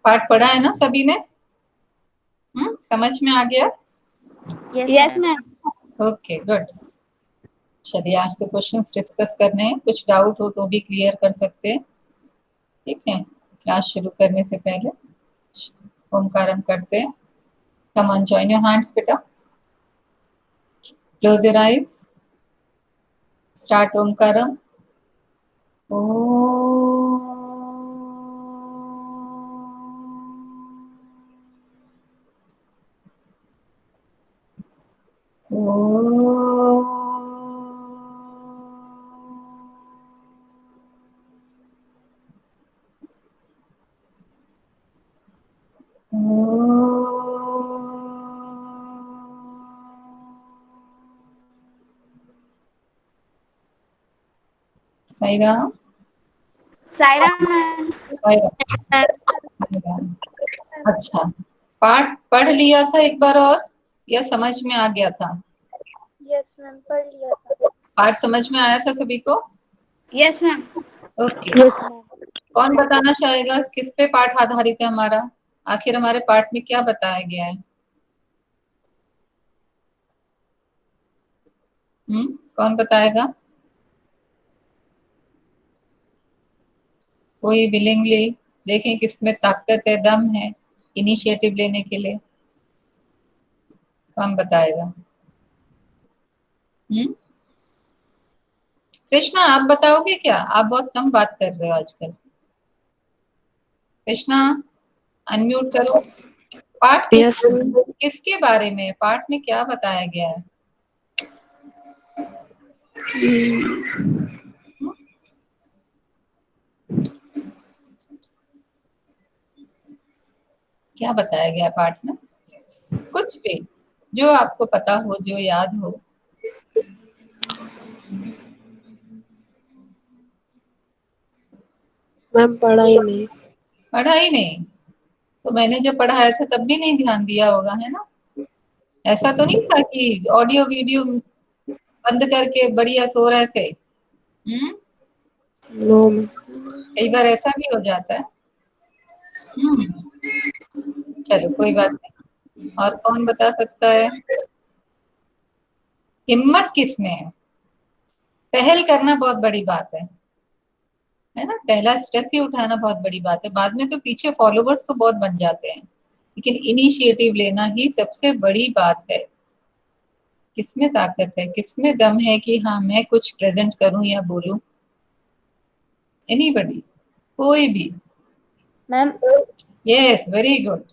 पाठ पढ़ा है ना सभी ने? समझ में आ गया? Yes ma'am. Okay good. चलिए आज तो क्वेश्चंस डिस्कस करने हैं, कुछ डाउट हो तो भी क्लियर कर सकते हैं, ठीक है। क्लास शुरू करने से पहले ओमकारम करते हैं। Come on, join your hands बेटा, close your eyes, start Omkaram. Sai Ram. Sairam ma'am. अच्छा, पाठ पढ़ लिया था एक बार और या समझ में आ गया था? यस मैम, पढ़ लिया था। पाठ समझ में आया था सभी को? Yes ma'am. ओके। कौन बताना चाहेगा किस पे पाठ आधारित है हमारा? आखिर हमारे पाठ में क्या बताया गया है? कौन बताएगा? कोई विलिंगली, देखें किसमें ताकत है, दम है इनिशिएटिव लेने के लिए। कौन बताएगा? कृष्णा आप बताओगे क्या? आप बहुत कम बात कर रहे हो आजकल। कृष्णा अनम्यूट करो। पाठ किसके बारे में, पाठ में क्या बताया गया है? क्या बताया गया पाठ में? कुछ भी जो आपको पता हो, जो याद हो। मैम पढ़ा ही नहीं। पढ़ा ही नहीं? तो मैंने जब पढ़ाया था तब भी नहीं ध्यान दिया होगा, है ना? ऐसा तो नहीं था कि ऑडियो वीडियो बंद करके बढ़िया सो रहे थे? No ma'am. कई बार ऐसा भी हो जाता है। चलो कोई बात नहीं। और कौन बता सकता है? हिम्मत किसमें है? पहल करना बहुत बड़ी बात है ना? पहला स्टेप ही उठाना बहुत बड़ी बात है, बाद में तो पीछे फॉलोवर्स तो बहुत बन जाते हैं, लेकिन इनिशिएटिव लेना ही सबसे बड़ी बात है। किसमें ताकत है, किसमें दम है कि हाँ मैं कुछ प्रेजेंट करूं या बोलूं? एनीबॉडी, कोई भी? Ma'am. Yes, very good.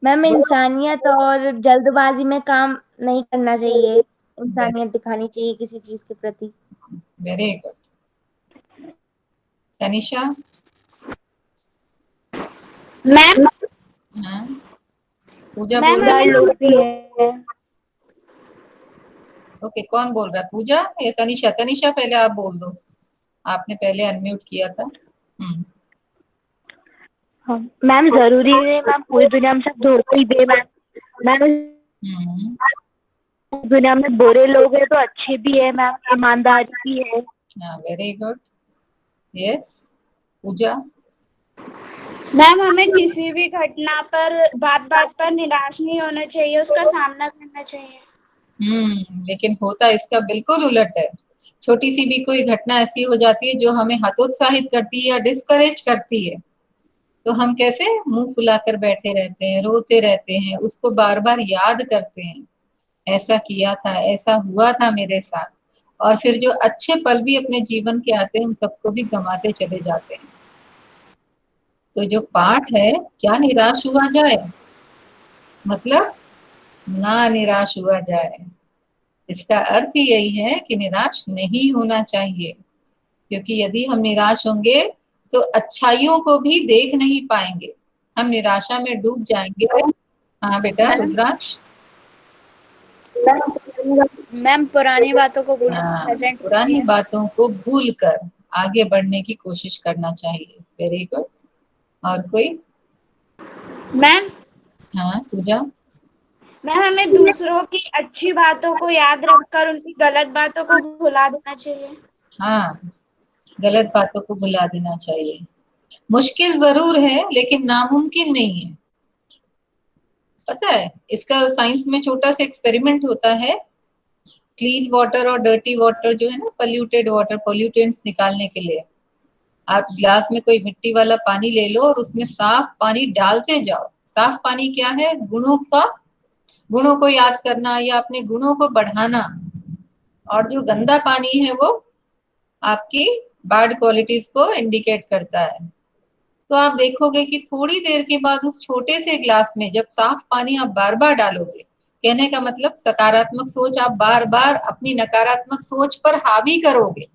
Ma'am इंसानियत और जल्दबाजी में काम नहीं करना चाहिए, इंसानियत दिखानी चाहिए किसी चीज के प्रति। Very good. तनिषा। मैम। हाँ, पूजा मैम बोल रही हमें है। ओके, कौन बोल रहा है, पूजा या तनिषा? तनिषा पहले आप बोल दो, आपने पहले अनम्यूट किया था। मैम जरूरी है मैम पूरी दुनिया में सब धोखा ही दे मैम। मैम दुनिया में बुरे लोग हैं तो अच्छे भी है मैम, ईमानदारी भी है। Very good. यस पूजा। मैम हमें किसी भी घटना पर बात बात पर निराश नहीं होना चाहिए, उसका सामना करना चाहिए। लेकिन होता इसका बिल्कुल उलट है। छोटी सी भी कोई घटना ऐसी हो जाती है जो हमें हतोत्साहित करती है या डिस्करेज करती है, तो हम कैसे मुंह फुलाकर बैठे रहते हैं, रोते रहते हैं, उसको बार बार याद करते हैं, ऐसा किया था, ऐसा हुआ था मेरे साथ। और फिर जो अच्छे पल भी अपने जीवन के आते हैं उन सबको भी गंवाते चले जाते हैं। तो जो पाठ है, क्या निराश हुआ जाए, मतलब ना निराश हुआ जाए, इसका अर्थ ही यही है कि निराश नहीं होना चाहिए, क्योंकि यदि हम निराश होंगे तो अच्छाइयों को भी देख नहीं पाएंगे, हम निराशा में डूब जाएंगे। हाँ बेटा रुद्राक्ष। मैम पुरानी बातों को पुरानी बातों को भूल कर आगे बढ़ने की कोशिश करना चाहिए। Very good. और कोई? मैम। हाँ पूजा। मैम हमें दूसरों की अच्छी बातों को याद रखकर उनकी गलत बातों को भुला देना चाहिए। हाँ, गलत बातों को भुला देना चाहिए। मुश्किल जरूर है लेकिन नामुमकिन नहीं है। पता है, इसका साइंस में छोटा सा एक्सपेरिमेंट होता है। क्लीन वाटर और डर्टी वाटर जो है ना, पोल्यूटेड वाटर, पोल्यूटेंट्स निकालने के लिए आप ग्लास में कोई मिट्टी वाला पानी ले लो और उसमें साफ पानी डालते जाओ। साफ पानी क्या है? गुणों को याद करना या अपने गुणों को बढ़ाना। और जो गंदा पानी है वो आपकी बैड क्वालिटीज को इंडिकेट करता है। तो आप देखोगे कि थोड़ी देर के बाद उस छोटे से ग्लास में जब साफ पानी आप बार बार डालोगे, कहने का मतलब सकारात्मक सोच आप बार बार अपनी नकारात्मक सोच पर हावी करोगे,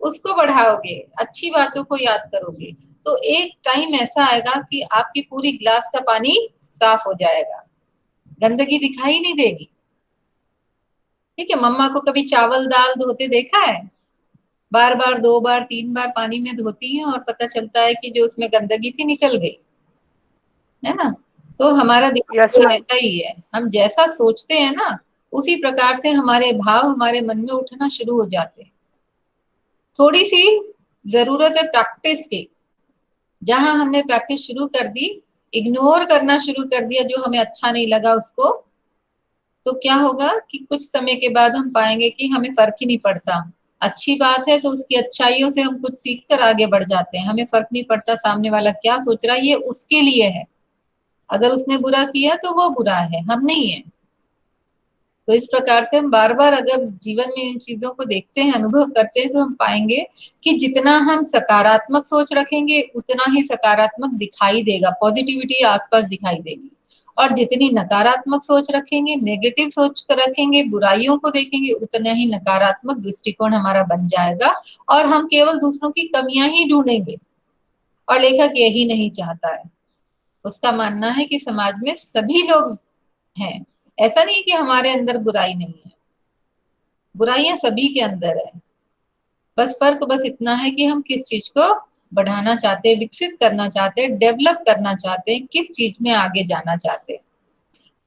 उसको बढ़ाओगे, अच्छी बातों को याद करोगे, तो एक टाइम ऐसा आएगा कि आपकी पूरी ग्लास का पानी साफ हो जाएगा, गंदगी दिखाई नहीं देगी। ठीक है, मम्मा को कभी चावल दाल धोते देखा है? बार बार 2 बार 3 बार पानी में धोती हैं और पता चलता है कि जो उसमें गंदगी थी निकल गई, है ना। तो हमारा दिमाग भी ऐसा ही है, हम जैसा सोचते हैं ना उसी प्रकार से हमारे भाव हमारे मन में उठना शुरू हो जाते हैं। थोड़ी सी जरूरत है प्रैक्टिस की। जहां हमने प्रैक्टिस शुरू कर दी, इग्नोर करना शुरू कर दिया जो हमें अच्छा नहीं लगा उसको, तो क्या होगा कि कुछ समय के बाद हम पाएंगे कि हमें फर्क ही नहीं पड़ता। अच्छी बात है तो उसकी अच्छाइयों से हम कुछ सीख कर आगे बढ़ जाते हैं, हमें फर्क नहीं पड़ता सामने वाला क्या सोच रहा है, ये उसके लिए है। अगर उसने बुरा किया तो वो बुरा है, हम नहीं है। तो इस प्रकार से हम बार बार अगर जीवन में इन चीजों को देखते हैं, अनुभव करते हैं, तो हम पाएंगे कि जितना हम सकारात्मक सोच रखेंगे उतना ही सकारात्मक दिखाई देगा, पॉजिटिविटी आसपास दिखाई देगी। और जितनी नकारात्मक सोच रखेंगे, नेगेटिव सोच कर रखेंगे, बुराइयों को देखेंगे, उतना ही नकारात्मक दृष्टिकोण हमारा बन जाएगा और हम केवल दूसरों की कमियां ही ढूंढेंगे। और लेखक यही नहीं चाहता है, उसका मानना है कि समाज में सभी लोग हैं। ऐसा नहीं कि हमारे अंदर बुराई नहीं है, बुराइयां सभी के अंदर है। बस फर्क बस इतना है कि हम किस चीज को बढ़ाना चाहते हैं, विकसित करना चाहते हैं, डेवलप करना चाहते हैं, किस चीज में आगे जाना चाहते हैं।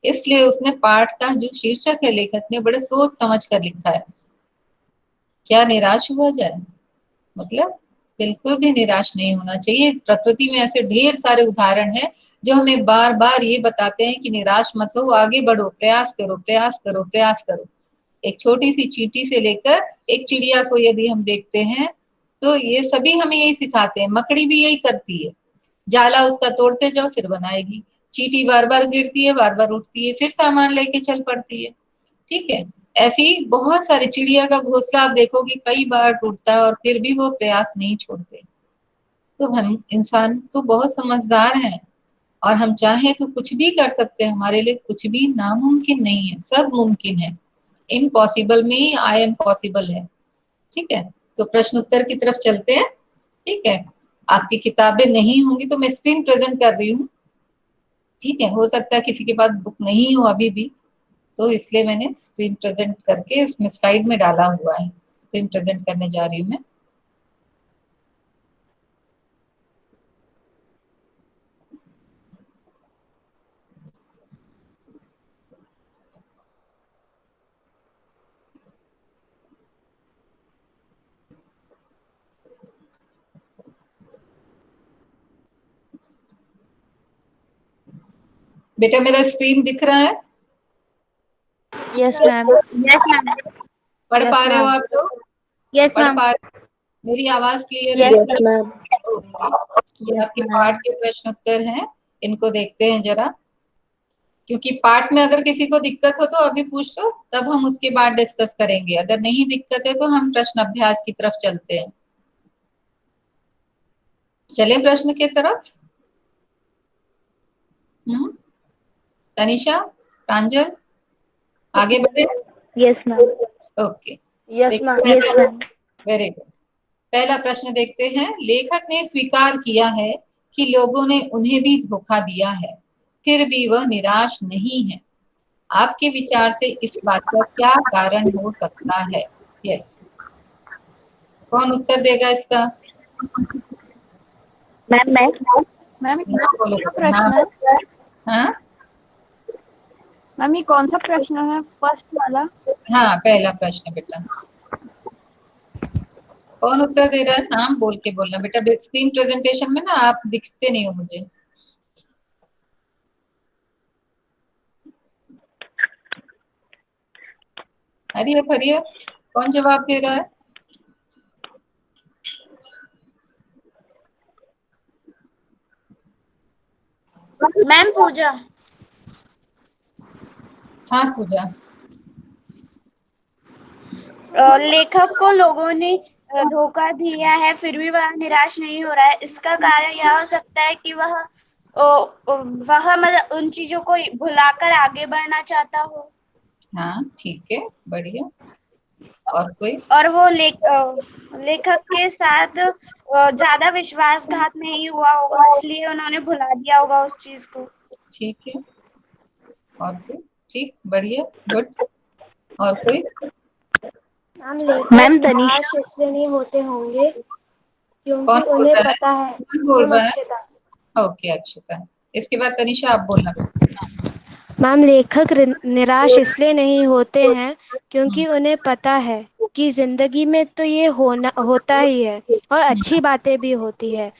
इसलिए उसने पाठ का जो शीर्षक है लेखक ने बड़े सोच समझ कर लिखा है। क्या निराश हुआ जाए? मतलब बिल्कुल भी निराश नहीं होना चाहिए। प्रकृति में ऐसे ढेर सारे उदाहरण हैं जो हमें बार बार ये बताते हैं कि निराश मत हो, आगे बढ़ो, प्रयास करो, प्रयास करो, प्रयास करो। एक छोटी सी चींटी से लेकर एक चिड़िया को यदि हम देखते हैं तो ये सभी हमें यही सिखाते हैं। मकड़ी भी यही करती है, जाला उसका तोड़ते जाओ फिर बनाएगी। चींटी बार बार गिरती है, बार बार उठती है, फिर सामान लेके चल पड़ती है। ठीक है, ऐसी बहुत सारी, चिड़िया का घोंसला आप देखोगे कई बार टूटता है और फिर भी वो प्रयास नहीं छोड़ते। तो हम इंसान तो बहुत समझदार हैं और हम चाहें तो कुछ भी कर सकते हैं, हमारे लिए कुछ भी नामुमकिन नहीं है, सब मुमकिन है। इम्पॉसिबल में ही आई एम पॉसिबल है। ठीक है, तो प्रश्न उत्तर की तरफ चलते हैं। ठीक है, आपकी किताबें नहीं होंगी तो मैं स्क्रीन प्रेजेंट कर रही हूँ। ठीक है, हो सकता है किसी के पास बुक नहीं हो अभी भी, तो इसलिए मैंने स्क्रीन प्रेजेंट करके इसमें स्लाइड में डाला हुआ है। स्क्रीन प्रेजेंट करने जा रही हूँ मैं। बेटा मेरा स्क्रीन दिख रहा है? Yes ma'am. Yes ma'am. पढ़ पा रहे हो आप लोग? यस पढ़ मैम। पा रहे? मेरी आवाज क्लियर है? Yes ma'am. ये आपके पाठ के प्रश्न उत्तर हैं, इनको देखते हैं जरा। क्योंकि पाठ में अगर किसी को दिक्कत हो तो अभी पूछ लो, तब हम उसके बाद डिस्कस करेंगे। अगर नहीं दिक्कत है तो हम प्रश्न अभ्यास की तरफ चलते हैं। चले प्रश्न की तरफ। तनिषा, प्रांजल, आगे बढ़े? Yes ma'am. Okay, yes ma'am. Yes ma'am. Very good. पहला प्रश्न देखते हैं। लेखक ने स्वीकार किया है कि लोगों ने उन्हें भी धोखा दिया है, फिर भी वह निराश नहीं है। आपके विचार से इस बात का क्या कारण हो सकता है? यस, कौन उत्तर देगा इसका? मैम मैं मैम हाँ, बोलो बेटा। प्रश्न है? हाँ मैम ये कौन सा प्रश्न है, फर्स्ट वाला? हाँ, पहला प्रश्न बेटा। कौन उत्तर दे रहा है? नाम बोल के बोलना बेटा, स्क्रीन प्रेजेंटेशन में ना आप दिखते नहीं हो मुझे। हरिया हरिया, कौन जवाब दे रहा है? मैम पूजा। हाँ पूजा। लेखक को लोगों ने धोखा दिया है, फिर भी वह निराश नहीं हो रहा है। इसका कारण यह हो सकता है कि वह मतलब उन चीजों को भुलाकर आगे बढ़ना चाहता हो। हाँ ठीक है, बढ़िया। और कोई? और वो लेखक के साथ ज्यादा विश्वासघात नहीं हुआ होगा, इसलिए उन्होंने भुला दिया होगा उस चीज को। ठीक है। और कोई? ठीक, बढ़िया, गुड। और कोई? मैम लेखक तनीषा। निराश इसलिए नहीं होते होंगे कौन क्योंकि बोल उन्हें रहा है? पता है। कौन बोल मैम रहा है? अक्षता। ओके अक्षता। इसके बाद तनिषा आप बोलना। मैम लेखक निराश इसलिए नहीं होते हैं क्योंकि हम्म, उन्हें पता है कि जिंदगी में तो ये होता ही है और अच्छी बातें भी होती है।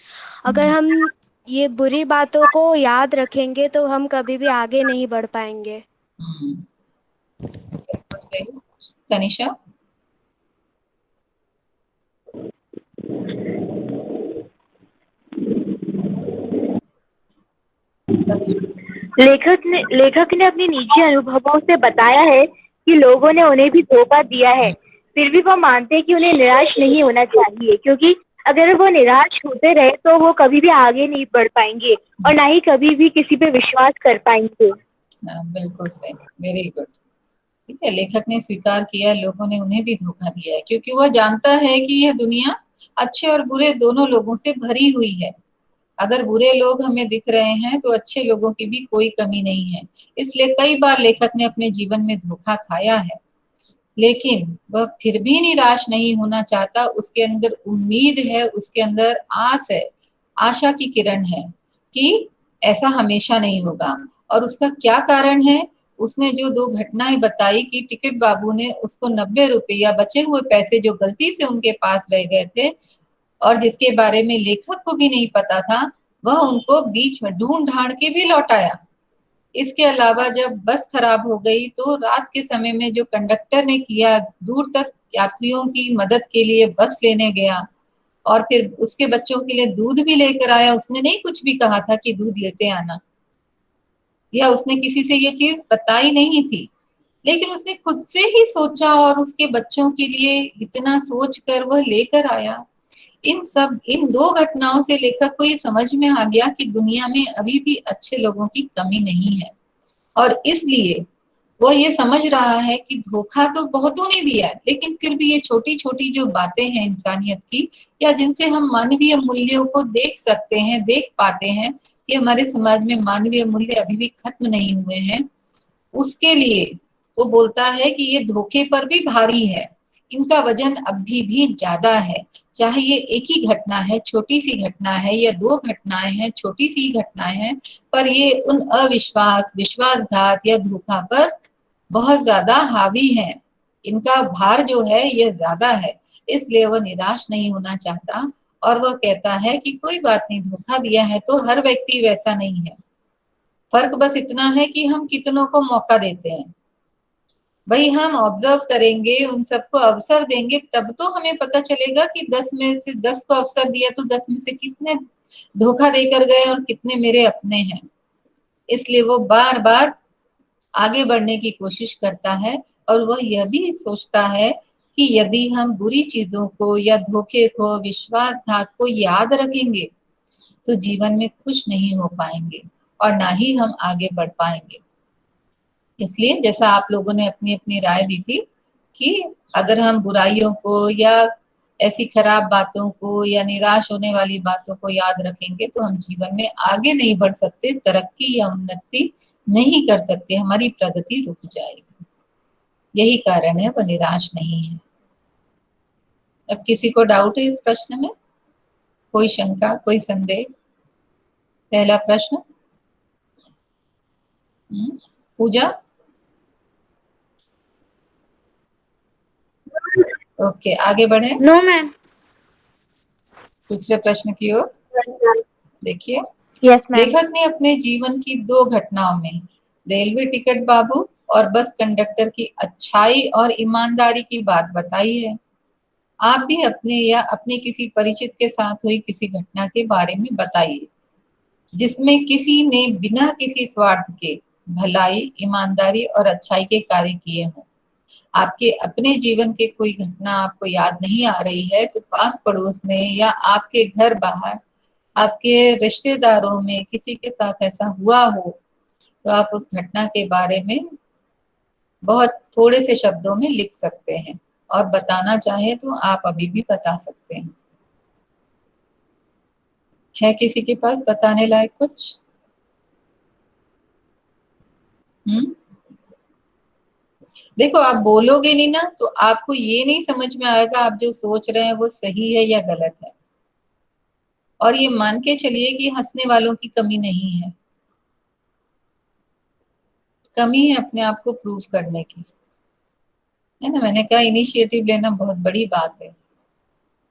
अगर हम्म, हम ये बुरी बातों को याद रखेंगे तो हम कभी भी आगे नहीं बढ़ पाएंगे। हम्म, बिल्कुल सही। तनिषा? तनिषा? लेखक ने अपने निजी अनुभवों से बताया है कि लोगों ने उन्हें भी धोखा दिया है, फिर भी वो मानते हैं कि उन्हें निराश नहीं होना चाहिए, क्योंकि अगर वो निराश होते रहे तो वो कभी भी आगे नहीं बढ़ पाएंगे और ना ही कभी भी किसी पे विश्वास कर पाएंगे। हाँ, बिल्कुल सही, वेरी गुड। ठीक है, लेखक ने स्वीकार किया लोगों ने उन्हें भी धोखा दिया है, क्योंकि वह जानता है कि यह दुनिया अच्छे और बुरे दोनों लोगों से भरी हुई है। अगर बुरे लोग हमें दिख रहे हैं तो अच्छे लोगों की भी कोई कमी नहीं है। इसलिए कई बार लेखक ने अपने जीवन में धोखा खाया है, लेकिन वह फिर भी निराश नहीं होना चाहता। उसके अंदर उम्मीद है, उसके अंदर आस है, आशा की किरण है कि ऐसा हमेशा नहीं होगा। और उसका क्या कारण है? उसने जो दो घटनाएं बताई कि टिकट बाबू ने उसको 90 रुपया बचे हुए पैसे जो गलती से उनके पास रह गए थे और जिसके बारे में लेखक को भी नहीं पता था, वह उनको बीच में ढूंढ ढांड के भी लौटाया। इसके अलावा जब बस खराब हो गई तो रात के समय में जो कंडक्टर ने किया, दूर तक यात्रियों की मदद के लिए बस लेने गया और फिर उसके बच्चों के लिए दूध भी लेकर आया। उसने नहीं कुछ भी कहा था कि दूध लेते आना, या उसने किसी से ये चीज बताई नहीं थी, लेकिन उसने खुद से ही सोचा और उसके बच्चों के लिए इतना सोच कर वह लेकर आया। इन दो घटनाओं से लेखक को ये समझ में आ गया कि दुनिया में अभी भी अच्छे लोगों की कमी नहीं है। और इसलिए वो ये समझ रहा है कि धोखा तो बहुतों ने दिया है, लेकिन फिर भी ये छोटी छोटी जो बातें हैं इंसानियत की, या जिनसे हम मानवीय मूल्यों को देख सकते हैं, देख पाते हैं कि हमारे समाज में मानवीय मूल्य अभी भी खत्म नहीं हुए हैं, उसके लिए वो बोलता है कि ये धोखे पर भी भारी है, इनका वजन अभी भी ज्यादा है। चाहे ये एक ही घटना है, छोटी सी घटना है, या दो घटनाएं हैं, छोटी सी घटनाएं हैं, पर ये उन अविश्वास, विश्वासघात या धोखा पर बहुत ज्यादा हावी है। इनका भार जो है ये ज्यादा है। इसलिए वह निराश नहीं होना चाहता और वह कहता है कि कोई बात नहीं, धोखा दिया है तो हर व्यक्ति वैसा नहीं है। फर्क बस इतना है कि हम कितनों को मौका देते हैं। भाई हम ऑब्जर्व करेंगे, उन सबको अवसर देंगे, तब तो हमें पता चलेगा कि 10 में से 10 को अवसर दिया तो 10 में से कितने धोखा देकर गए और कितने मेरे अपने हैं। इसलिए वो बार बार आगे बढ़ने की कोशिश करता है और वह यह भी सोचता है कि यदि हम बुरी चीजों को या धोखे को, विश्वासघात को याद रखेंगे तो जीवन में खुश नहीं हो पाएंगे और ना ही हम आगे बढ़ पाएंगे। इसलिए जैसा आप लोगों ने अपनी अपनी राय दी थी कि अगर हम बुराइयों को या ऐसी खराब बातों को या निराश होने वाली बातों को याद रखेंगे तो हम जीवन में आगे नहीं बढ़ सकते, तरक्की या उन्नति नहीं कर सकते, हमारी प्रगति रुक जाएगी। यही कारण है वह निराश नहीं है। अब किसी को डाउट है इस प्रश्न में? कोई शंका, कोई संदेह? पहला प्रश्न। पूजा? ओके, आगे बढ़े। No ma'am. दूसरे प्रश्न की ओर देखिए। Yes ma'am. लेखक ने अपने जीवन की 2 घटनाओं में रेलवे टिकट बाबू और बस कंडक्टर की अच्छाई और ईमानदारी की बात बताई है। आप भी अपने या अपने किसी परिचित के साथ हुई किसी घटना के बारे में बताइए जिसमें किसी ने बिना किसी स्वार्थ के भलाई, ईमानदारी और अच्छाई के कार्य किए हों। आपके अपने जीवन के कोई घटना आपको याद नहीं आ रही है तो पास पड़ोस में या आपके घर बाहर आपके रिश्तेदारों में किसी के साथ ऐसा हुआ हो तो आप उस घटना के बारे में बहुत थोड़े से शब्दों में लिख सकते हैं और बताना चाहे तो आप अभी भी बता सकते हैं। है किसी के पास बताने लायक कुछ? देखो, आप बोलोगे नहीं ना तो आपको ये नहीं समझ में आएगा आप जो सोच रहे हैं वो सही है या गलत है। और ये मान के चलिए कि हंसने वालों की कमी नहीं है, कमी है अपने आप को प्रूव करने की, है ना। मैंने कहा इनिशिएटिव लेना बहुत बड़ी बात है।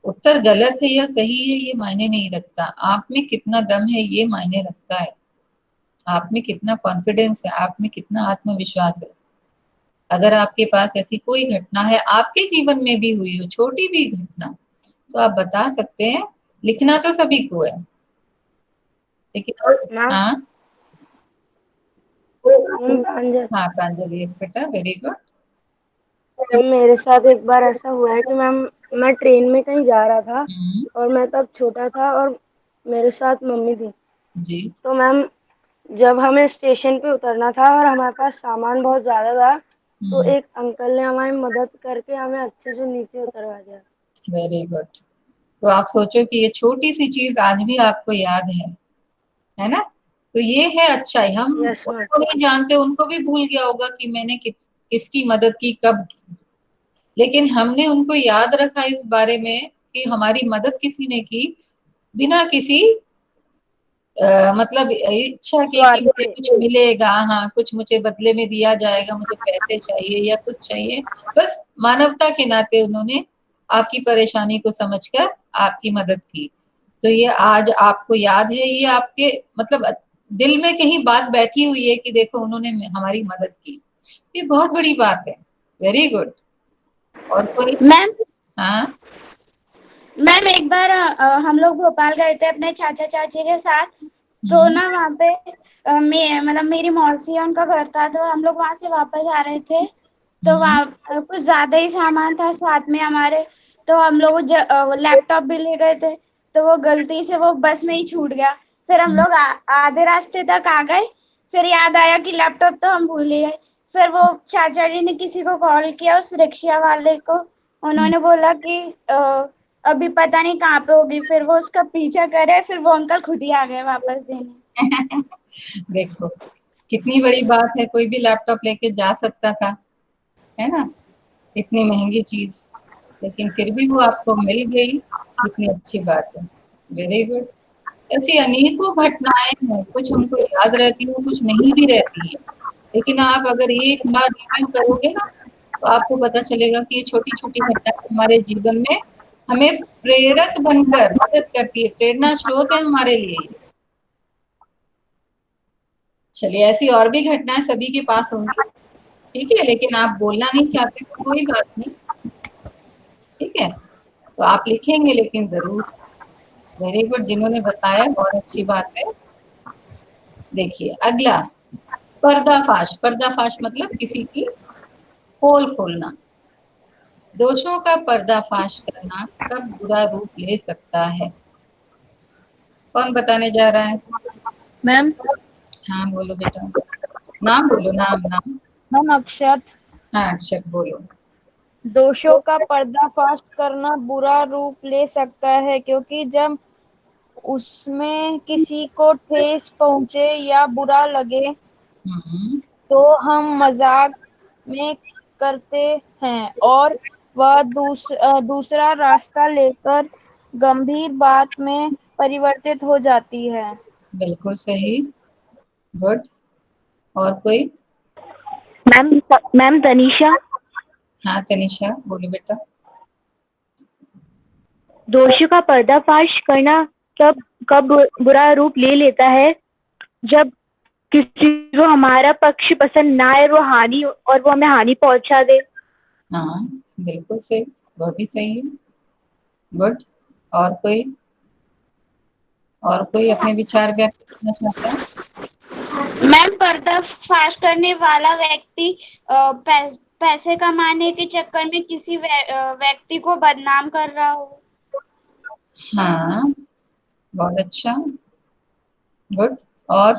उत्तर गलत है या सही है ये मायने नहीं रखता, आप में कितना दम है ये मायने रखता है। आप में कितना कॉन्फिडेंस है, आप में कितना आत्मविश्वास है। अगर आपके पास ऐसी कोई घटना है आपके जीवन में भी हुई हो, छोटी भी घटना, तो आप बता सकते हैं। लिखना तो सभी को है, लेकिन हाँ हाँ प्रांजलि, यस बेटा, वेरी गुड। मेरे साथ एक बार ऐसा हुआ है कि मैं ट्रेन में कहीं जा रहा था और मैं तब छोटा था और मेरे साथ मम्मी थी जी। तो मैम जब हमें स्टेशन पे उतरना था और हमारे पास सामान बहुत ज्यादा था तो एक अंकल ने हमारी मदद करके हमें अच्छे से नीचे उतरवा दिया। Very good. तो आप सोचो कि ये छोटी सी चीज आज भी आपको याद है ना। तो ये है अच्छाई। हम Yes, ma'am. उनको नहीं जानते, उनको भी भूल गया होगा कि मैंने किसकी मदद की, कब की, लेकिन हमने उनको याद रखा इस बारे में कि हमारी मदद किसी ने की बिना किसी मतलब इच्छा की कि मुझे कुछ मिलेगा, हाँ कुछ मुझे बदले में दिया जाएगा, मुझे पैसे चाहिए या कुछ चाहिए। बस मानवता के नाते उन्होंने आपकी परेशानी को समझकर आपकी मदद की। तो ये आज आपको याद है, ये आपके मतलब दिल में कहीं बात बैठी हुई है कि देखो उन्होंने हमारी मदद की। ये बहुत बड़ी बात है। Very good. और कोई? मैम हाँ मैम एक बार हम लोग भोपाल गए थे अपने चाचा चाची के साथ, तो ना वहाँ पे मतलब मेरी मौसी है, उनका घर था, तो हम लोग वहां से वापस आ रहे थे तो वहाँ कुछ ज्यादा ही सामान था साथ में हमारे, तो हम लोग लैपटॉप भी ले गए थे, तो वो गलती से वो बस में ही छूट गया। फिर हम लोग आधे रास्ते तक आ गए, फिर याद आया कि लैपटॉप तो हम भूल ही गए। फिर वो चाचा जी ने किसी को कॉल किया, उस रिक्शा वाले को, उन्होंने बोला कि अभी पता नहीं कहाँ पे होगी। फिर वो उसका पीछा करे, फिर वो अंकल खुद ही आ गए वापस देने। देखो कितनी बड़ी बात है, कोई भी लैपटॉप लेके जा सकता था, है ना, इतनी महंगी चीज, लेकिन फिर भी वो आपको मिल गई, कितनी अच्छी बात है। Very good. ऐसी अनेकों घटनाएं हैं, कुछ हमको याद रहती है, कुछ नहीं भी रहती है, लेकिन आप अगर एक बार रिव्यू करोगे ना तो आपको पता चलेगा कि ये छोटी छोटी घटनाएं हमारे जीवन में हमें प्रेरक बनकर मदद करती है, प्रेरणा स्रोत है हमारे लिए। चलिए, ऐसी और भी घटनाएं सभी के पास होंगी, ठीक है, लेकिन आप बोलना नहीं चाहते तो कोई बात नहीं, ठीक है, तो आप लिखेंगे लेकिन जरूर। वेरी गुड, जिन्होंने बताया बहुत अच्छी बात है। देखिए अगला, पर्दाफाश। पर्दाफाश मतलब किसी की पोल खोलना। दोषों का पर्दाफाश करना कब बुरा रूप ले सकता है? कौन बताने जा रहा है? मैम हाँ बोलो बेटा, नाम बोलो, नाम नाम। मैम अक्षत। हाँ अक्षर बोलो। दोषों का पर्दाफाश करना बुरा रूप ले सकता है क्योंकि जब उसमें किसी को ठेस पहुंचे या बुरा लगे तो हम मजाक में करते हैं और वह दूसरा रास्ता लेकर गंभीर बात में परिवर्तित हो जाती है। बिल्कुल सही, गुड। और कोई? मैम तनीषा। हाँ तनिषा बोलो बेटा। दोषों का पर्दाफाश करना कब कब बुरा रूप ले लेता है, जब किसी को हमारा पक्ष पसंद ना आए और वो हमें हानि पहुंचा दे। हाँ, बिल्कुल सही, वो भी सही है। गुड। और कोई अपने विचार व्यक्त करना चाहता है? मैम, पर्दाफाश करने वाला व्यक्ति पैसे कमाने के चक्कर में किसी व्यक्ति को बदनाम कर रहा हो। हाँ, बहुत अच्छा। गुड। और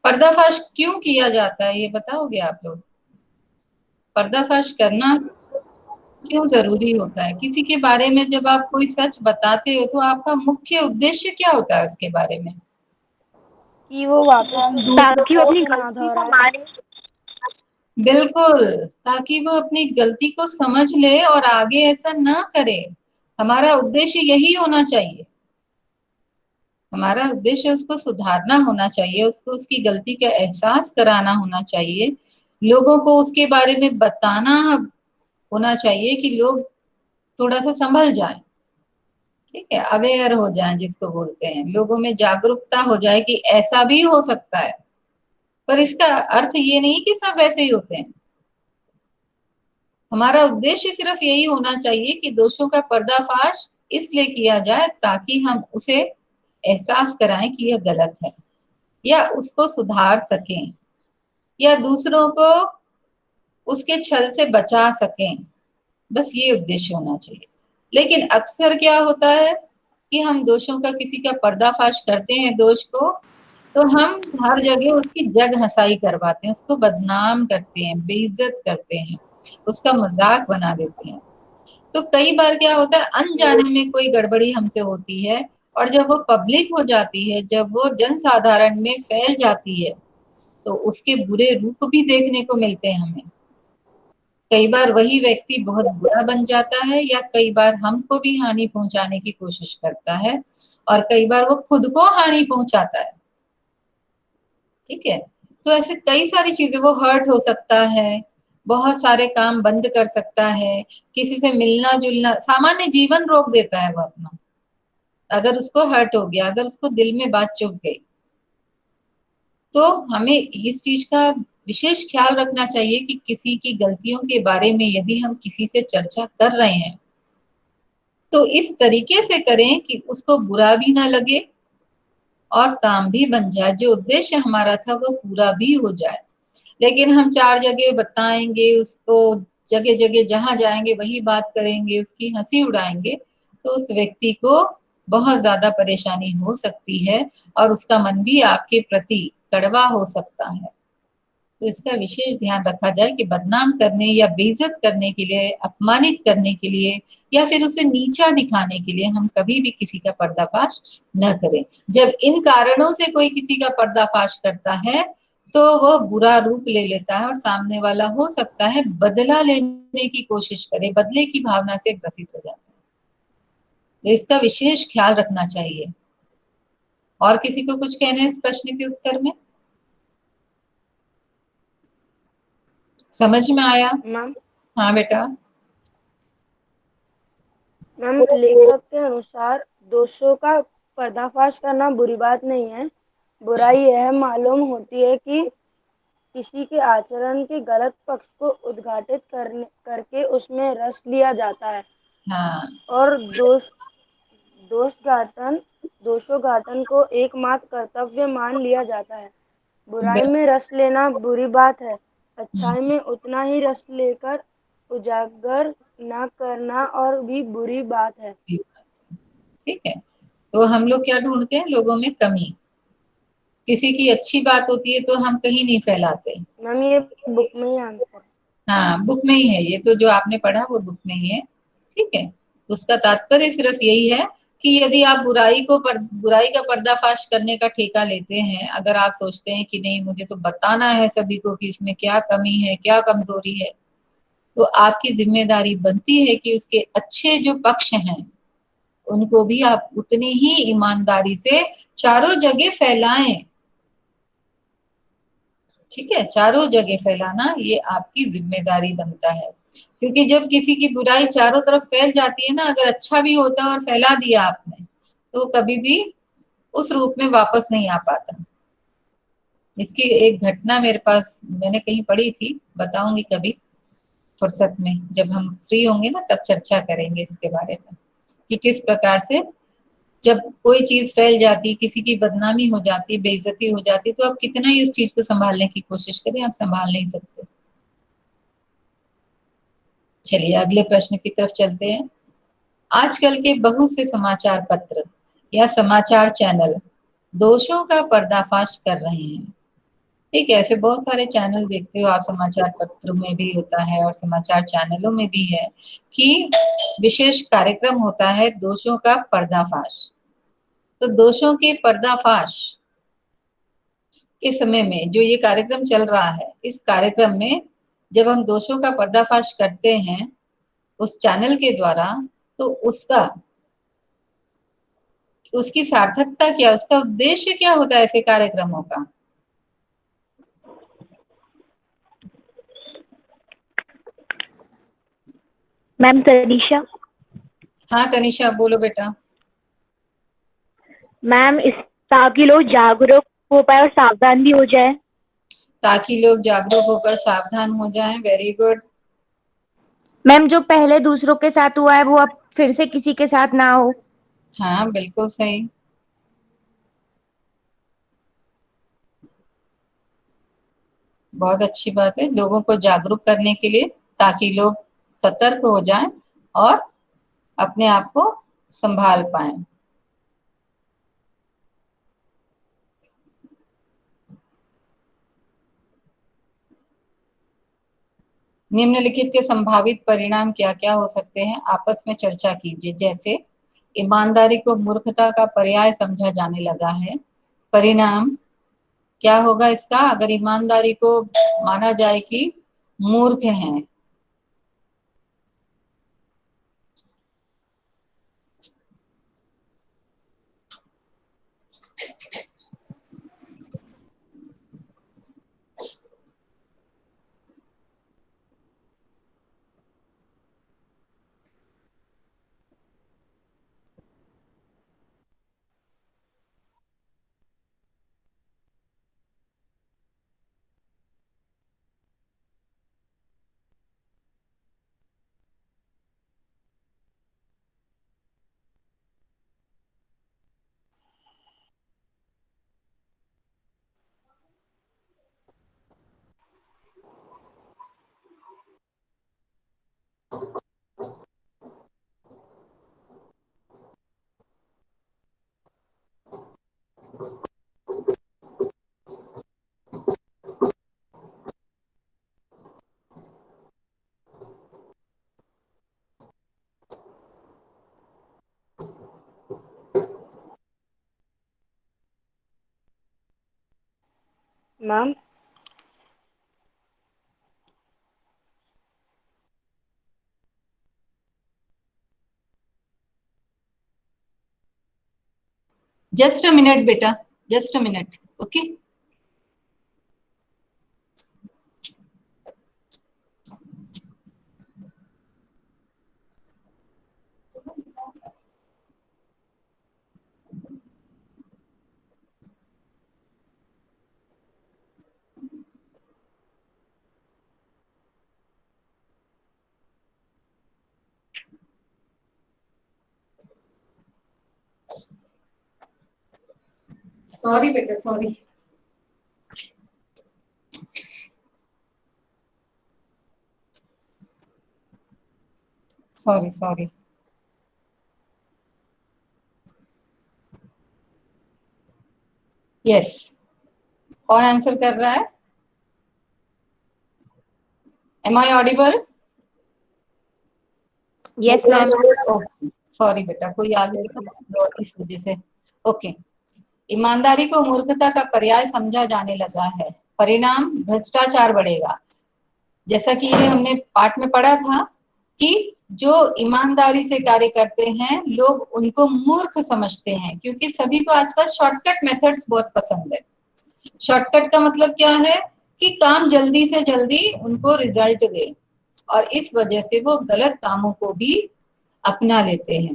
पर्दाफाश क्यों किया जाता है ये बताओगे आप लोग? पर्दाफाश करना क्यों जरूरी होता है? किसी के बारे में जब आप कोई सच बताते हो तो आपका मुख्य उद्देश्य क्या होता है उसके बारे में? कि वो वापस ताकि वो अपनी ना गलती को दोहराए। माने। बिल्कुल, ताकि वो अपनी गलती को समझ ले और आगे ऐसा ना करे। हमारा उद्देश्य यही होना चाहिए। हमारा उद्देश्य उसको सुधारना होना चाहिए, उसको उसकी गलती का एहसास कराना होना चाहिए, लोगों को उसके बारे में बताना होना चाहिए कि लोग थोड़ा सा संभल जाएं, ठीक है, अवेयर हो जाएं, जिसको बोलते हैं, लोगों में जागरूकता हो जाए कि ऐसा भी हो सकता है। पर इसका अर्थ ये नहीं कि सब वैसे ही होते हैं। हमारा उद्देश्य सिर्फ यही होना चाहिए कि दोषों का पर्दाफाश इसलिए किया जाए ताकि हम उसे एहसास कराएं कि यह गलत है, या उसको सुधार सकें, या दूसरों को उसके छल से बचा सकें। बस ये उद्देश्य होना चाहिए। लेकिन अक्सर क्या होता है कि हम दोषों का, किसी का पर्दाफाश करते हैं दोष को, तो हम हर जगह उसकी जग हंसाई करवाते हैं, उसको बदनाम करते हैं, बेइज्जत करते हैं, उसका मजाक बना देते हैं। तो कई बार क्या होता है, अनजाने में कोई गड़बड़ी हमसे होती है, और जब वो पब्लिक हो जाती है, जब वो जन साधारण में फैल जाती है, तो उसके बुरे रूप भी देखने को मिलते हैं हमें। कई बार वही व्यक्ति बहुत बुरा बन जाता है, या कई बार हमको भी हानि पहुंचाने की कोशिश करता है, और कई बार वो खुद को हानि पहुंचाता है। ठीक है, तो ऐसे कई सारी चीजें, वो हर्ट हो सकता है, बहुत सारे काम बंद कर सकता है, किसी से मिलना जुलना, सामान्य जीवन रोक देता है वो अपना, अगर उसको हर्ट हो गया, अगर उसको दिल में बात चुभ गई। तो हमें इस चीज का विशेष ख्याल रखना चाहिए कि किसी की गलतियों के बारे में यदि हम किसी से चर्चा कर रहे हैं तो इस तरीके से करें कि उसको बुरा भी ना लगे और काम भी बन जाए, जो उद्देश्य हमारा था वो पूरा भी हो जाए। लेकिन हम चार जगह बताएंगे उसको, जगह जगह जहां जाएंगे वही बात करेंगे, उसकी हंसी उड़ाएंगे, तो उस व्यक्ति को बहुत ज्यादा परेशानी हो सकती है, और उसका मन भी आपके प्रति कड़वा हो सकता है। तो इसका विशेष ध्यान रखा जाए कि बदनाम करने या बेइज्जत करने के लिए, अपमानित करने के लिए, या फिर उसे नीचा दिखाने के लिए हम कभी भी किसी का पर्दाफाश न करें। जब इन कारणों से कोई किसी का पर्दाफाश करता है तो वह बुरा रूप ले लेता है, और सामने वाला हो सकता है बदला लेने की कोशिश करे, बदले की भावना से ग्रसित हो जाता है। तो इसका विशेष ख्याल रखना चाहिए। और किसी को कुछ कहना है इस प्रश्न के उत्तर में? समझ में आया? मैम हाँ बेटा। मैम लेखक के अनुसार दोषों का पर्दाफाश करना बुरी बात नहीं है। बुराई यह मालूम होती है कि किसी के आचरण के गलत पक्ष को उद्घाटित करके उसमें रस लिया जाता है। हाँ, और दोषोघाटन को एकमात्र कर्तव्य मान लिया जाता है। बुराई में रस लेना बुरी बात है, अच्छाई में उतना ही रस लेकर उजागर न करना और भी बुरी बात है। ठीक है, तो हम लोग क्या ढूंढते हैं? लोगों में कमी। किसी की अच्छी बात होती है तो हम कहीं नहीं फैलाते। मैम ये बुक में ही आंसर है। हाँ, बुक में ही है, ये तो जो आपने पढ़ा वो बुक में ही है। ठीक है, उसका तात्पर्य सिर्फ यही है कि यदि आप बुराई का पर्दाफाश करने का ठेका लेते हैं, अगर आप सोचते हैं कि नहीं मुझे तो बताना है सभी को कि इसमें क्या कमी है, क्या कमजोरी है, तो आपकी जिम्मेदारी बनती है कि उसके अच्छे जो पक्ष हैं उनको भी आप उतनी ही ईमानदारी से चारों जगह फैलाएं। ठीक है, चारों जगह फैलाना ये आपकी जिम्मेदारी बनता है। क्योंकि जब किसी की बुराई चारों तरफ फैल जाती है ना, अगर अच्छा भी होता है और फैला दिया आपने, तो कभी भी उस रूप में वापस नहीं आ पाता। इसकी एक घटना मेरे पास, मैंने कहीं पढ़ी थी, बताऊंगी कभी फुर्सत में, जब हम फ्री होंगे ना तब चर्चा करेंगे इसके बारे में, कि किस प्रकार से जब कोई चीज फैल जाती, किसी की बदनामी हो जाती, बेइज्जती हो जाती, तो आप कितना ही उस चीज को संभालने की कोशिश करें, आप संभाल नहीं सकते। चलिए अगले प्रश्न की तरफ चलते हैं। आजकल के बहुत से समाचार पत्र या समाचार चैनल दोषों का पर्दाफाश कर रहे हैं। ठीक है, ऐसे बहुत सारे चैनल देखते हो आप, समाचार पत्र में भी होता है और समाचार चैनलों में भी है कि विशेष कार्यक्रम होता है दोषों का पर्दाफाश। तो दोषों के पर्दाफाश के समय में जो ये कार्यक्रम चल रहा है, इस कार्यक्रम में जब हम दोषों का पर्दाफाश करते हैं उस चैनल के द्वारा, तो उसकी सार्थकता क्या, उसका उद्देश्य क्या होता है ऐसे कार्यक्रमों का? मैम तनीषा। हाँ कनिषा बोलो बेटा। मैम इस ताकि लोग जागरूक हो पाए और सावधान भी हो जाए। ताकि लोग जागरूक होकर सावधान हो जाएं। Very good. मैम जो पहले दूसरों के साथ हुआ है वो अब फिर से किसी के साथ ना हो। हाँ बिल्कुल सही। बहुत अच्छी बात है, लोगों को जागरूक करने के लिए, ताकि लोग सतर्क हो जाएं और अपने आप को संभाल पाएं। निम्नलिखित के संभावित परिणाम क्या क्या हो सकते हैं, आपस में चर्चा कीजिए। जैसे ईमानदारी को मूर्खता का पर्याय समझा जाने लगा है। परिणाम क्या होगा इसका, अगर ईमानदारी को माना जाए कि मूर्ख हैं? मैम जस्ट अ मिनट बेटा, just a minute. Okay sorry बेटा, सॉरी। Sorry sorry. यस, कौन आंसर कर रहा है? Am I audible? Yes ma'am. Sorry बेटा, कोई आ गया था इस वजह से। ओके। ईमानदारी को मूर्खता का पर्याय समझा जाने लगा है। परिणाम भ्रष्टाचार बढ़ेगा। जैसा कि ये हमने पाठ में पढ़ा था कि जो ईमानदारी से कार्य करते हैं लोग उनको मूर्ख समझते हैं, क्योंकि सभी को आजकल शॉर्टकट मेथड्स बहुत पसंद है। शॉर्टकट का मतलब क्या है कि काम जल्दी से जल्दी उनको रिजल्ट दे, और इस वजह से वो गलत कामों को भी अपना लेते हैं।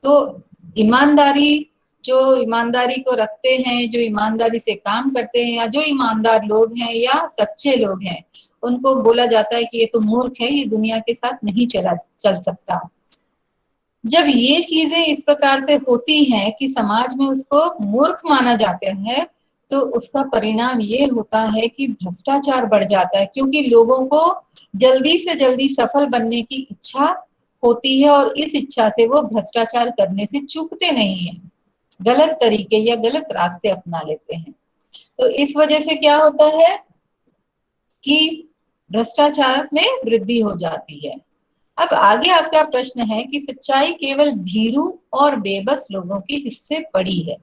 तो ईमानदारी, जो ईमानदारी को रखते हैं, जो ईमानदारी से काम करते हैं, या जो ईमानदार लोग हैं या सच्चे लोग हैं, उनको बोला जाता है कि ये तो मूर्ख है, ये दुनिया के साथ नहीं चल सकता। जब ये चीजें इस प्रकार से होती हैं कि समाज में उसको मूर्ख माना जाता है, तो उसका परिणाम ये होता है कि भ्रष्टाचार बढ़ जाता है, क्योंकि लोगों को जल्दी से जल्दी सफल बनने की इच्छा होती है और इस इच्छा से वो भ्रष्टाचार करने से चूकते नहीं है, गलत तरीके या गलत रास्ते अपना लेते हैं। तो इस वजह से क्या होता है कि भ्रष्टाचार में वृद्धि हो जाती है। अब आगे आपका प्रश्न है कि सच्चाई केवल भीरू और बेबस लोगों की हिस्से पड़ी है।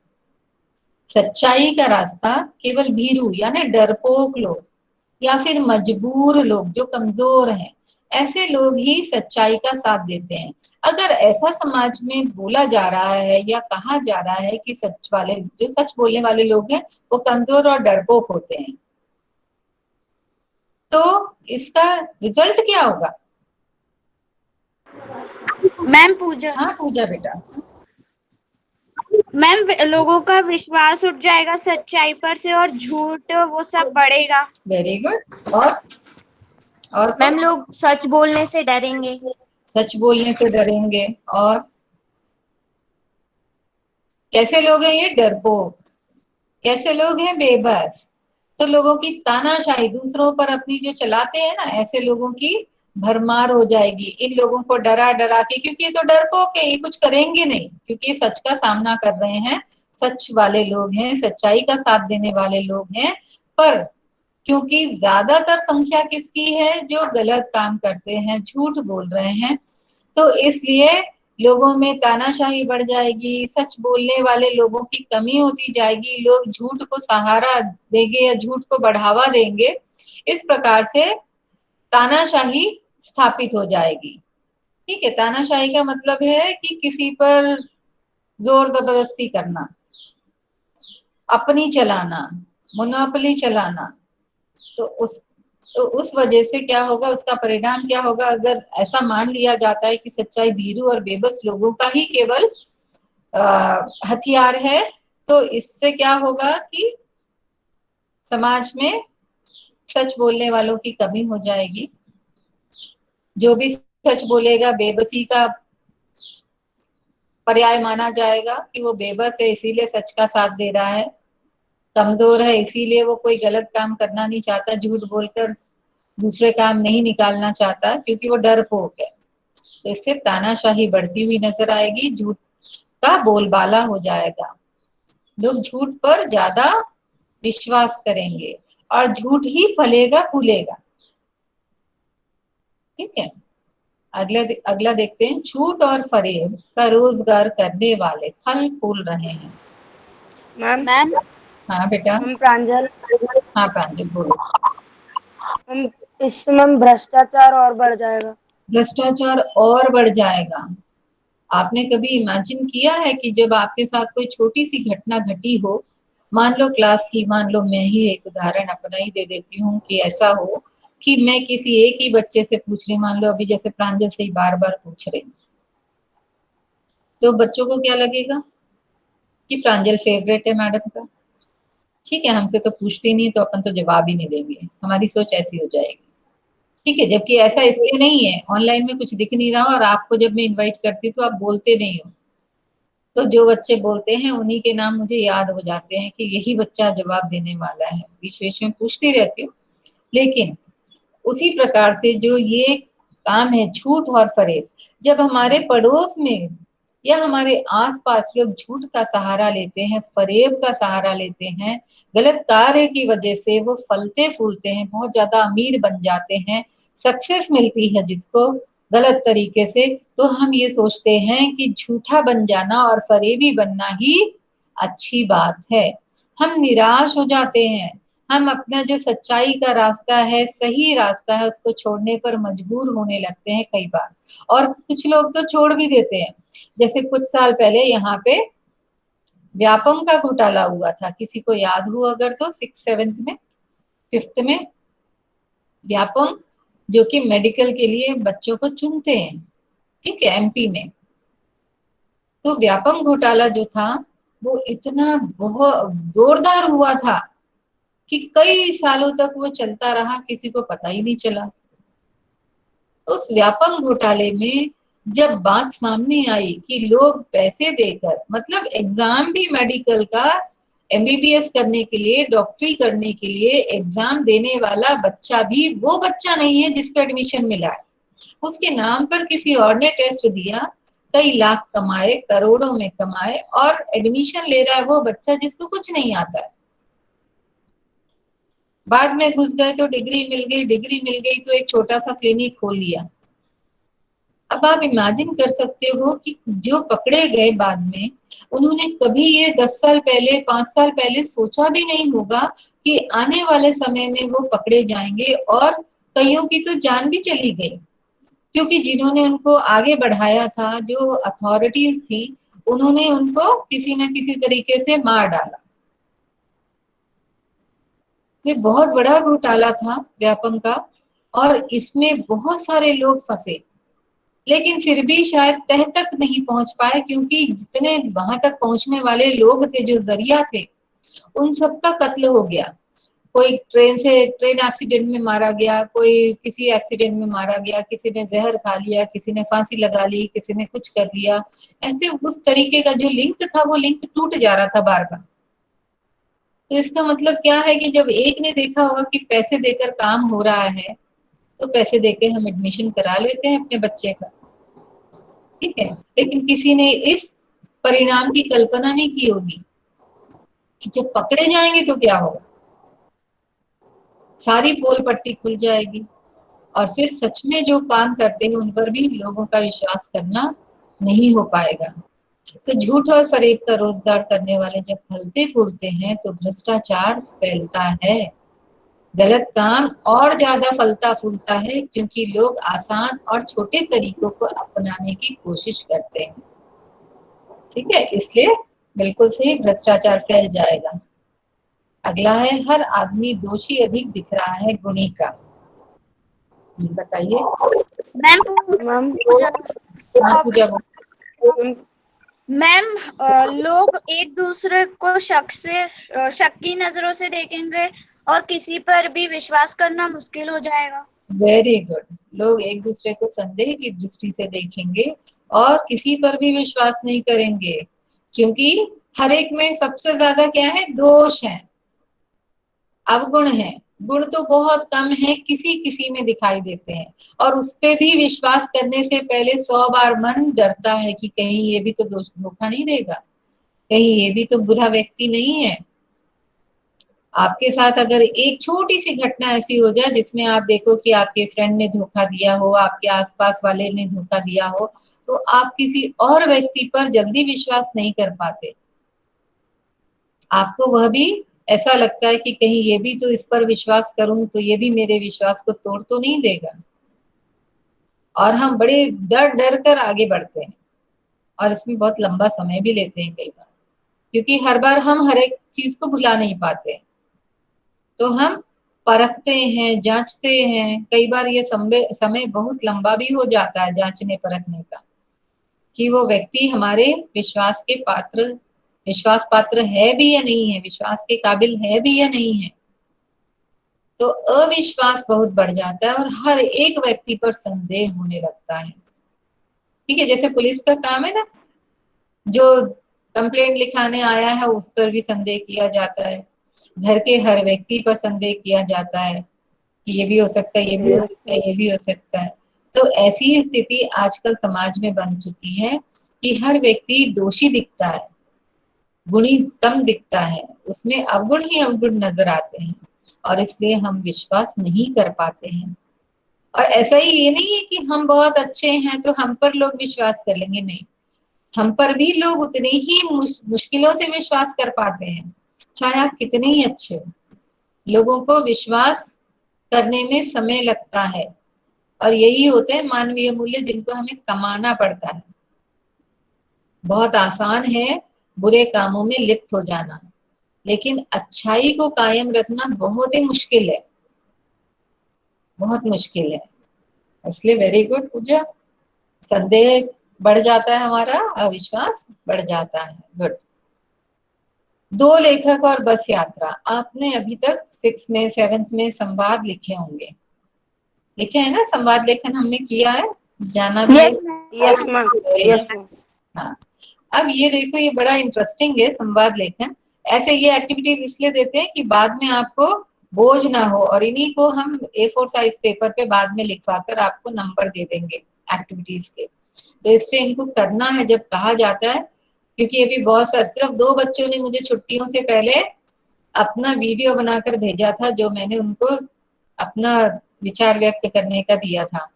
सच्चाई का रास्ता केवल भीरू यानी डरपोक लोग या फिर मजबूर लोग जो कमजोर हैं, ऐसे लोग ही सच्चाई का साथ देते हैं। अगर ऐसा समाज में बोला जा रहा है या कहा जा रहा है कि जो सच बोलने वाले लोग हैं वो कमजोर और डरपोक होते हैं, तो इसका रिजल्ट क्या होगा? मैम पूजा, हाँ पूजा बेटा। मैम लोगों का विश्वास उठ जाएगा सच्चाई पर से और झूठ वो सब बढ़ेगा। Very good. और मैम लोग सच बोलने से डरेंगे। सच बोलने से डरेंगे। और कैसे लोग हैं ये? डरपोक। कैसे लोग हैं? बेबस। तो लोगों की तानाशाही दूसरों पर अपनी जो चलाते हैं ना, ऐसे लोगों की भरमार हो जाएगी। इन लोगों को डरा डरा के, क्योंकि ये तो डरपोक है, ये कुछ करेंगे नहीं, क्योंकि ये सच का सामना कर रहे हैं, सच वाले लोग हैं, सच्चाई का साथ देने वाले लोग हैं। पर क्योंकि ज्यादातर संख्या किसकी है? जो गलत काम करते हैं, झूठ बोल रहे हैं, तो इसलिए लोगों में तानाशाही बढ़ जाएगी, सच बोलने वाले लोगों की कमी होती जाएगी, लोग झूठ को सहारा देंगे या झूठ को बढ़ावा देंगे। इस प्रकार से तानाशाही स्थापित हो जाएगी। ठीक है, तानाशाही का मतलब है कि किसी पर जोर जबरदस्ती करना, अपनी चलाना, मोनोपोली चलाना। तो उस वजह से क्या होगा, उसका परिणाम क्या होगा? अगर ऐसा मान लिया जाता है कि सच्चाई भीरू और बेबस लोगों का ही केवल हथियार है, तो इससे क्या होगा कि समाज में सच बोलने वालों की कमी हो जाएगी। जो भी सच बोलेगा बेबसी का पर्याय माना जाएगा कि वो बेबस है इसीलिए सच का साथ दे रहा है, कमजोर है इसीलिए वो कोई गलत काम करना नहीं चाहता, झूठ बोलकर दूसरे काम नहीं निकालना चाहता, क्योंकि वो डरपोक है। तो इससे तानाशाही बढ़ती हुई नजर आएगी, झूठ का बोलबाला हो जाएगा, लोग झूठ पर ज्यादा विश्वास करेंगे और झूठ ही फलेगा फूलेगा। ठीक है, अगला देखते हैं। झूठ और फरेब का रोजगार करने वाले फल फूल रहे हैं। मैम हाँ बेटा। हम प्रांजल। हाँ प्रांजल बोलो। हम इस समय भ्रष्टाचार और बढ़ जाएगा। भ्रष्टाचार और बढ़ जाएगा। आपने कभी इमेजिन किया है कि जब आपके साथ कोई छोटी सी घटना घटी हो, मान लो क्लास की, मान लो मैं ही एक उदाहरण अपना ही दे देती हूँ कि ऐसा हो कि मैं किसी एक ही बच्चे से पूछ रही, मान लो अभी जैसे प्रांजल से ही बार बार पूछ रही, तो बच्चों को क्या लगेगा कि प्रांजल फेवरेट है मैडम का। ठीक है, हमसे तो पूछती नहीं तो अपन तो जवाब ही नहीं देंगे, हमारी सोच ऐसी हो जाएगी। ठीक है, जबकि ऐसा इसलिए नहीं है, ऑनलाइन में कुछ दिख नहीं रहा और आपको जब मैं इनवाइट करती हूँ तो आप बोलते नहीं हो, तो जो बच्चे बोलते हैं उन्हीं के नाम मुझे याद हो जाते हैं कि यही बच्चा जवाब देने वाला है। बीच बीच में पूछती रहती हूँ। लेकिन उसी प्रकार से जो ये काम है झूठ और फरेब, जब हमारे पड़ोस में या हमारे आसपास लोग झूठ का सहारा लेते हैं, फरेब का सहारा लेते हैं, गलत कार्य की वजह से वो फलते फूलते हैं, बहुत ज्यादा अमीर बन जाते हैं, सक्सेस मिलती है जिसको गलत तरीके से, तो हम ये सोचते हैं कि झूठा बन जाना और फरेबी बनना ही अच्छी बात है। हम निराश हो जाते हैं, हम अपना जो सच्चाई का रास्ता है, सही रास्ता है, उसको छोड़ने पर मजबूर होने लगते हैं कई बार, और कुछ लोग तो छोड़ भी देते हैं। जैसे कुछ साल पहले यहाँ पे व्यापम का घोटाला हुआ था, किसी को याद हो अगर तो, 6th 7th में 5th में व्यापम जो कि मेडिकल के लिए बच्चों को चुनते हैं, ठीक है, एमपी में। तो व्यापम घोटाला जो था वो इतना बहुत जोरदार हुआ था कि कई सालों तक वो चलता रहा, किसी को पता ही नहीं चला। उस व्यापम घोटाले में जब बात सामने आई कि लोग पैसे देकर, मतलब एग्जाम भी मेडिकल का, एमबीबीएस करने के लिए, डॉक्टरी करने के लिए एग्जाम देने वाला बच्चा भी वो बच्चा नहीं है जिसको एडमिशन मिला है, उसके नाम पर किसी और ने टेस्ट दिया, कई लाख कमाए, करोड़ों में कमाए, और एडमिशन ले रहा है वो बच्चा जिसको कुछ नहीं आता है। बाद में घुस गए तो डिग्री मिल गई, डिग्री मिल गई तो एक छोटा सा क्लिनिक खोल लिया। अब आप इमेजिन कर सकते हो कि जो पकड़े गए बाद में, उन्होंने कभी ये 10 साल पहले, 5 साल पहले सोचा भी नहीं होगा कि आने वाले समय में वो पकड़े जाएंगे, और कईयों की तो जान भी चली गई, क्योंकि जिन्होंने उनको आगे बढ़ाया था, जो अथॉरिटीज थी, उन्होंने उनको किसी न किसी तरीके से मार डाला। ये बहुत बड़ा घोटाला था व्यापम का, और इसमें बहुत सारे लोग फंसे, लेकिन फिर भी शायद तह तक नहीं पहुंच पाए, क्योंकि जितने वहां तक पहुंचने वाले लोग थे, जो जरिया थे, उन सबका कत्ल हो गया। कोई ट्रेन एक्सीडेंट में मारा गया, कोई किसी एक्सीडेंट में मारा गया, किसी ने जहर खा लिया, किसी ने फांसी लगा ली, किसी ने कुछ कर लिया। ऐसे उस तरीके का जो लिंक था, वो लिंक टूट जा रहा था बार बार। तो इसका मतलब क्या है कि जब एक ने देखा होगा कि पैसे देकर काम हो रहा है, तो पैसे देके हम एडमिशन करा लेते हैं अपने बच्चे का, ठीक है। लेकिन किसी ने इस परिणाम की कल्पना नहीं की होगी कि जब पकड़े जाएंगे तो क्या होगा, सारी पोल पट्टी खुल जाएगी, और फिर सच में जो काम करते हैं उन पर भी लोगों का विश्वास करना नहीं हो पाएगा। तो झूठ और फरेब का रोजगार करने वाले जब फलते फूलते हैं तो भ्रष्टाचार फैलता है, गलत काम और ज्यादा फलता फूलता है, क्योंकि लोग आसान और छोटे तरीकों को अपनाने की कोशिश करते हैं, ठीक है। इसलिए बिल्कुल सही, भ्रष्टाचार फैल जाएगा। अगला है, हर आदमी दोषी अधिक दिख रहा है गुणी का। बताइए मैम मैम पूजा। मैम लोग एक दूसरे को शक की नजरों से देखेंगे और किसी पर भी विश्वास करना मुश्किल हो जाएगा। Very good. लोग एक दूसरे को संदेह की दृष्टि से देखेंगे और किसी पर भी विश्वास नहीं करेंगे, क्योंकि हर एक में सबसे ज्यादा क्या है, दोष है, अवगुण है। गुण तो बहुत कम है, किसी किसी में दिखाई देते हैं, और उस पे भी विश्वास करने से पहले 100 बार मन डरता है कि कहीं ये भी तो धोखा नहीं देगा, कहीं ये भी तो बुरा व्यक्ति नहीं है। आपके साथ अगर एक छोटी सी घटना ऐसी हो जाए जिसमें आप देखो कि आपके फ्रेंड ने धोखा दिया हो, आपके आसपास वाले ने धोखा दिया हो, तो आप किसी और व्यक्ति पर जल्दी विश्वास नहीं कर पाते। आपको वह भी ऐसा लगता है कि कहीं ये भी तो इस पर विश्वास करूं तो ये भी मेरे विश्वास को तोड़ तो नहीं देगा, और हम बड़े डर डर कर आगे बढ़ते हैं, और इसमें बहुत लंबा समय भी लेते हैं कई बार, क्योंकि हर बार हम हर एक चीज को भुला नहीं पाते। तो हम परखते हैं, जांचते हैं, कई बार ये समय बहुत लंबा भी हो जाता है जांचने परखने का, कि वो व्यक्ति हमारे विश्वास पात्र है भी या नहीं है, विश्वास के काबिल है भी या नहीं है। तो अविश्वास बहुत बढ़ जाता है और हर एक व्यक्ति पर संदेह होने लगता है, ठीक है। जैसे पुलिस का काम है ना, जो कंप्लेंट लिखाने आया है उस पर भी संदेह किया जाता है, घर के हर व्यक्ति पर संदेह किया जाता है कि ये भी हो सकता है, ये भी हो सकता है, ये भी हो सकता है। तो ऐसी स्थिति आजकल समाज में बन चुकी है कि हर व्यक्ति दोषी दिखता है, गुणी कम दिखता है, उसमें अवगुण ही अवगुण नजर आते हैं, और इसलिए हम विश्वास नहीं कर पाते हैं। और ऐसा ही ये नहीं है कि हम बहुत अच्छे हैं तो हम पर लोग विश्वास कर लेंगे, नहीं, हम पर भी लोग उतने ही मुश्किलों से विश्वास कर पाते हैं, चाहे आप कितने ही अच्छे हो। लोगों को विश्वास करने में समय लगता है, और यही होते हैं मानवीय मूल्य जिनको हमें कमाना पड़ता है। बहुत आसान है बुरे कामों में लिप्त हो जाना, लेकिन अच्छाई को कायम रखना बहुत ही मुश्किल है, बहुत मुश्किल है। इसलिए वेरी गुड पूजा। संदेह बढ़ जाता है, हमारा अविश्वास बढ़ जाता है। गुड। दो लेखक और बस यात्रा। आपने अभी तक 6 में 7th में संवाद लिखे होंगे, लिखे है ना? संवाद लेखन हमने किया है, जाना भी है। Yes ma'am, yes ma'am. हाँ, अब ये देखो, ये बड़ा इंटरेस्टिंग है संवाद लेखन। ऐसे ये एक्टिविटीज इसलिए देते हैं कि बाद में आपको बोझ ना हो, और इन्हीं को हम A4 साइज पेपर पे बाद में लिखवा कर आपको नंबर दे देंगे एक्टिविटीज के। तो इसलिए इनको करना है जब कहा जाता है, क्योंकि अभी बहुत सारे, सिर्फ 2 बच्चों ने मुझे छुट्टियों से पहले अपना वीडियो बनाकर भेजा था, जो मैंने उनको अपना विचार व्यक्त करने का दिया था।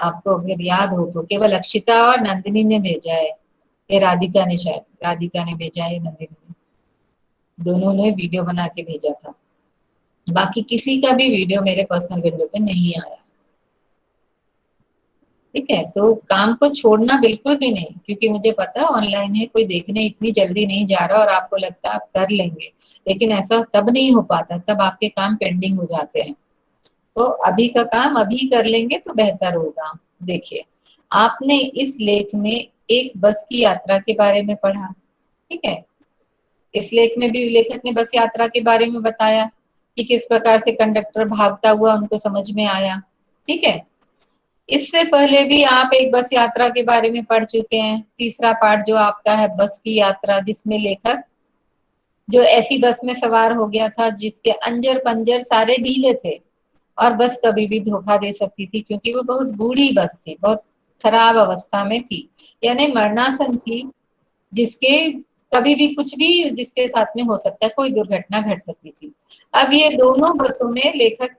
आपको अगर याद हो तो केवल अक्षिता और नंदिनी ने भेजा है, ये राधिका ने, शायद राधिका ने भेजा है, नंदिनी ने, दोनों ने वीडियो बना के भेजा था। बाकी किसी का भी वीडियो मेरे पर्सनल विंडो पे नहीं आया। ठीक है, तो काम को छोड़ना बिल्कुल भी नहीं, क्योंकि मुझे पता है ऑनलाइन है, कोई देखने इतनी जल्दी नहीं जा रहा, और आपको लगता है आप कर लेंगे, लेकिन ऐसा तब नहीं हो पाता, तब आपके काम पेंडिंग हो जाते हैं। तो अभी का काम अभी कर लेंगे तो बेहतर होगा। देखिए, आपने इस लेख में एक बस की यात्रा के बारे में पढ़ा, ठीक है? इस लेख में भी लेखक ने बस यात्रा के बारे में बताया कि किस प्रकार से कंडक्टर भागता हुआ उनको समझ में आया। ठीक है, इससे पहले भी आप एक बस यात्रा के बारे में पढ़ चुके हैं, तीसरा पार्ट जो आपका है बस की यात्रा, जिसमें लेखक जो ऐसी बस में सवार हो गया था जिसके अंजर पंजर सारे ढीले थे, और बस कभी भी धोखा दे सकती थी, क्योंकि वो बहुत बूढ़ी बस थी, बहुत खराब अवस्था में थी, यानी मरणासन थी, जिसके कभी भी कुछ भी जिसके साथ में हो सकता है, कोई दुर्घटना घट सकती थी। अब ये दोनों बसों में लेखक,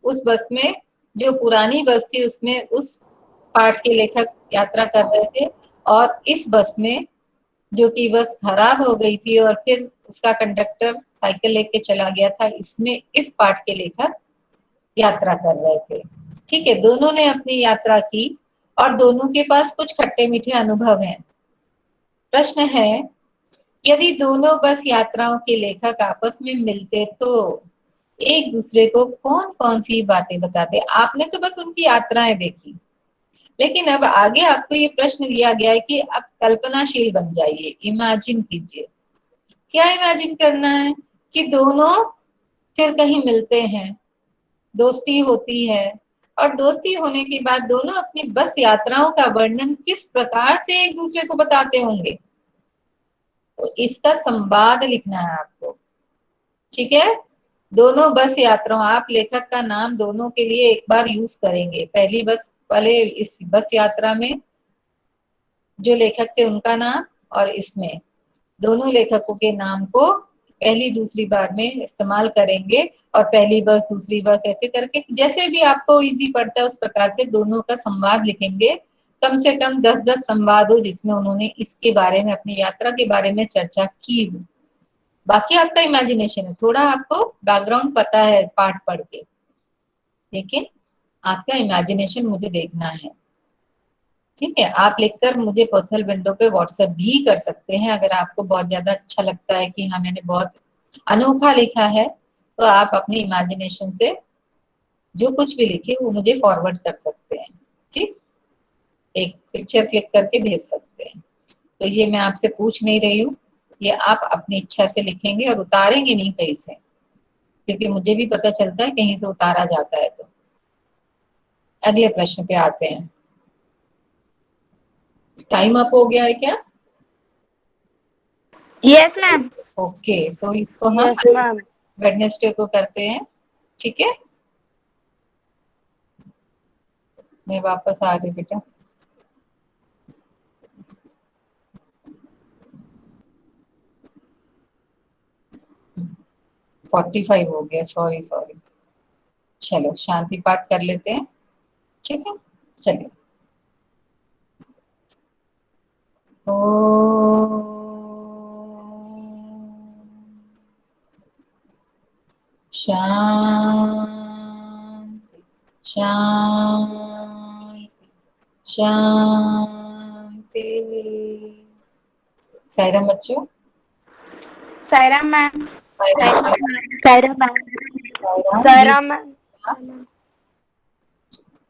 उस बस में जो पुरानी बस थी उसमें उस पार्ट के लेखक यात्रा कर रहे थे, और इस बस में जो कि बस खराब हो गई थी और फिर उसका कंडक्टर साइकिल लेके चला गया था, इसमें इस पार्ट के लेखक यात्रा कर रहे थे। ठीक है, दोनों ने अपनी यात्रा की और दोनों के पास कुछ खट्टे मीठे अनुभव हैं। प्रश्न है, यदि दोनों बस यात्राओं के लेखक आपस में मिलते तो एक दूसरे को कौन कौन सी बातें बताते? आपने तो बस उनकी यात्राएं देखी, लेकिन अब आगे आपको ये प्रश्न दिया गया है कि अब कल्पनाशील बन जाइए, इमेजिन कीजिए। क्या इमेजिन करना है? कि दोनों फिर कहीं मिलते हैं, दोस्ती होती है, और दोस्ती होने के बाद दोनों अपनी बस यात्राओं का वर्णन किस प्रकार से एक दूसरे को बताते होंगे। तो इसका संवाद लिखना है आपको। ठीक है, दोनों बस यात्राओं, आप लेखक का नाम दोनों के लिए एक बार यूज करेंगे। पहली बस वाले इस बस यात्रा में जो लेखक थे उनका नाम, और इसमें दोनों लेखकों के नाम को पहली दूसरी बार में इस्तेमाल करेंगे, और पहली बस दूसरी बस ऐसे करके जैसे भी आपको इजी पड़ता है उस प्रकार से दोनों का संवाद लिखेंगे। कम से कम 10-10 संवाद हो जिसमें उन्होंने इसके बारे में, अपनी यात्रा के बारे में चर्चा की हो। बाकी आपका इमेजिनेशन है, थोड़ा आपको बैकग्राउंड पता है पाठ पढ़ के, लेकिन आपका इमेजिनेशन मुझे देखना है। ठीक है, आप लिखकर मुझे पर्सनल विंडो पे व्हाट्सएप भी कर सकते हैं। अगर आपको बहुत ज्यादा अच्छा लगता है कि हाँ मैंने बहुत अनोखा लिखा है, तो आप अपनी इमेजिनेशन से जो कुछ भी लिखे वो मुझे फॉरवर्ड कर सकते हैं। ठीक, एक पिक्चर क्लिक करके भेज सकते हैं। तो ये मैं आपसे पूछ नहीं रही हूँ, ये आप अपनी इच्छा से लिखेंगे और उतारेंगे नहीं कहीं से, क्योंकि मुझे भी पता चलता है कहीं से उतारा जाता है। तो अगले प्रश्न पे आते हैं। टाइम अप हो गया है क्या? Yes ma'am. ओके, तो इसको हम यस मैम। वेडनेसडे को करते हैं। ठीक है, मैं वापस आ रही बेटा। - 45 हो गया, सॉरी सॉरी। चलो शांति पाठ कर लेते हैं। ठीक है, चलिए। शांति शांति शांति। सायरा बच्चों, Saira ma'am. Saira Saira ma'am. Saira Saira ma'am.